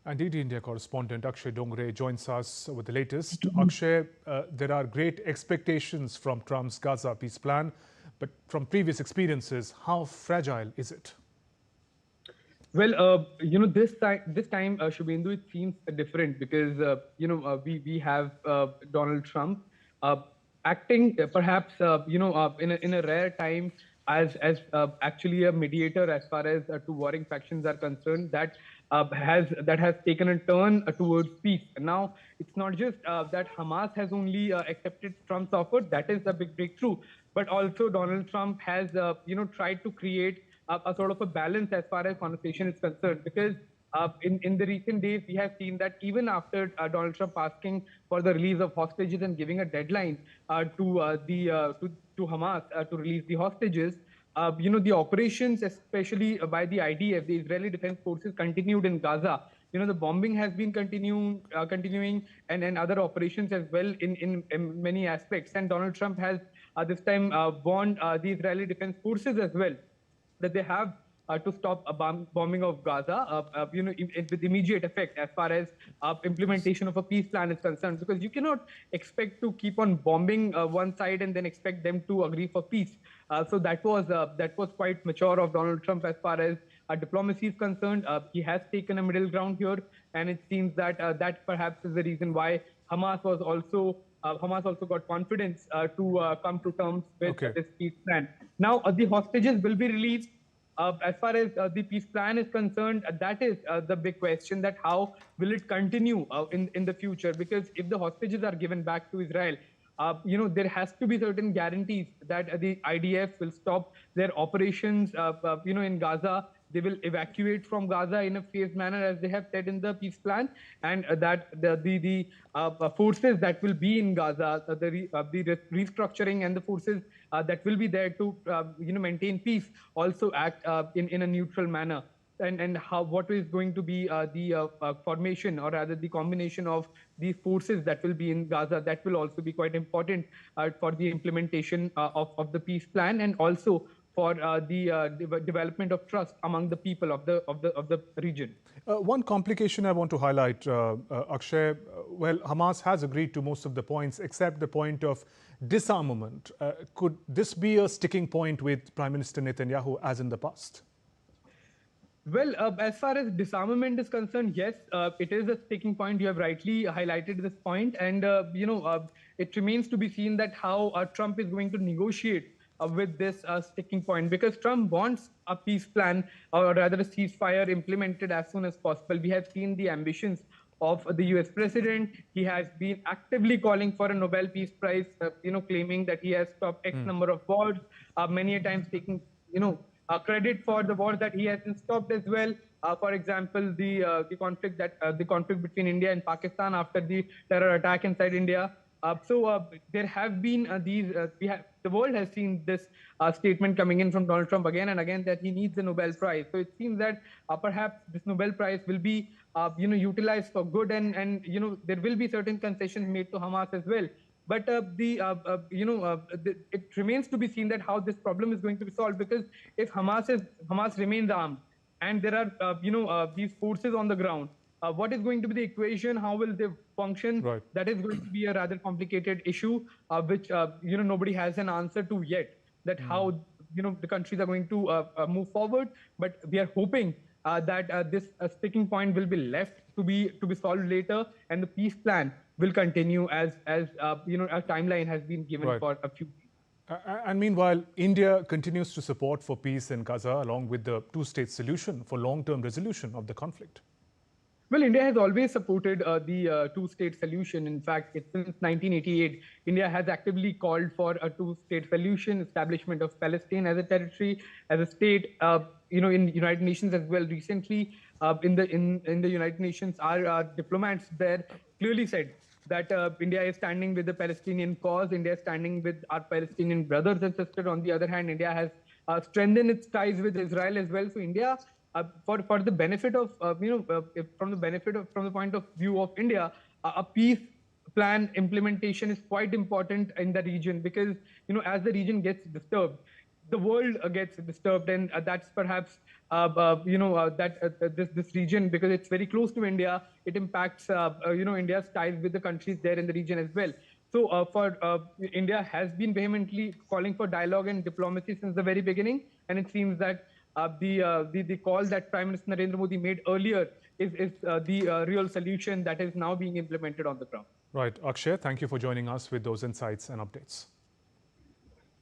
Indeed, India correspondent Akshay Dongare joins us with the latest. Akshay, there are great expectations from Trump's Gaza peace plan, but from previous experiences, how fragile is it? Well, this time, Shubhendu, it seems different because we have Donald Trump uh, acting perhaps in a rare time as actually a mediator as far as two warring factions are concerned. That has taken a turn towards peace. And now it's not just that Hamas has only accepted Trump's offer. That is the big breakthrough, but also Donald Trump has tried to create a sort of a balance as far as conversation is concerned. Because in the recent days, we have seen that even after Donald Trump asking for the release of hostages and giving a deadline to Hamas to release the hostages, the operations, especially by the IDF, the Israeli Defense Forces, continued in Gaza. The bombing has been continuing, and other operations as well in many aspects. And Donald Trump has this time warned the Israeli Defense Forces as well that they have to stop a bombing of Gaza, with immediate effect as far as implementation of a peace plan is concerned. Because you cannot expect to keep on bombing one side and then expect them to agree for peace. So that was quite mature of Donald Trump as far as diplomacy is concerned. He has taken a middle ground here, and it seems that that perhaps is the reason why Hamas also got confidence to come to terms with this peace plan. Now, the hostages will be released. As far as the peace plan is concerned, that is the big question, that how will it continue in the future? Because if the hostages are given back to Israel, there has to be certain guarantees that the IDF will stop their operations, in Gaza. They will evacuate from Gaza in a phased manner, as they have said in the peace plan, and that the forces that will be in Gaza, the restructuring and the forces that will be there to maintain peace, also act in a neutral manner. And what is going to be the formation, or rather the combination of the forces that will be in Gaza, that will also be quite important for the implementation of the peace plan, and also for the development of trust among the people of the region. One complication I want to highlight, Akshay, well, Hamas has agreed to most of the points except the point of disarmament. Could this be a sticking point with Prime Minister Netanyahu as in the past? Well, as far as disarmament is concerned, yes, it is a sticking point. You have rightly highlighted this point, and it remains to be seen that how Trump is going to negotiate with this sticking point, because Trump wants a peace plan, or rather a ceasefire, implemented as soon as possible. We have seen the ambitions of the US president. He has been actively calling for a Nobel Peace Prize, claiming that he has stopped X number of wars, many a times taking, credit for the wars that he has stopped as well. For example, the conflict between India and Pakistan after the terror attack inside India. There have been the world has seen this statement coming in from Donald Trump again and again, that he needs a Nobel Prize. So it seems that perhaps this Nobel Prize will be utilized for good, and there will be certain concessions made to Hamas as well. But it remains to be seen that how this problem is going to be solved, because if Hamas remains armed, and there are these forces on the ground, what is going to be the equation? How will they function? Right. That is going to be a rather complicated issue, which nobody has an answer to yet. That how the countries are going to move forward. But we are hoping that this sticking point will be left to be solved later, and the peace plan will continue as a timeline has been given for a few weeks. And meanwhile, India continues to support for peace in Gaza, along with the two-state solution for long-term resolution of the conflict. Well, India has always supported the two-state solution. In fact, since 1988, India has actively called for a two-state solution, establishment of Palestine as a territory, as a state. In United Nations as well. Recently, in the United Nations, our diplomats there clearly said that India is standing with the Palestinian cause. India is standing with our Palestinian brothers and sisters. On the other hand, India has strengthened its ties with Israel as well. So India, for the benefit of from the point of view of India, a peace plan implementation is quite important in the region, because as the region gets disturbed, the world gets disturbed, and that's perhaps this region, because it's very close to India, it impacts India's ties with the countries there in the region as well. So India has been vehemently calling for dialogue and diplomacy since the very beginning, and it seems that the call that Prime Minister Narendra Modi made earlier is the real solution that is now being implemented on the ground. Right. Akshay, thank you for joining us with those insights and updates.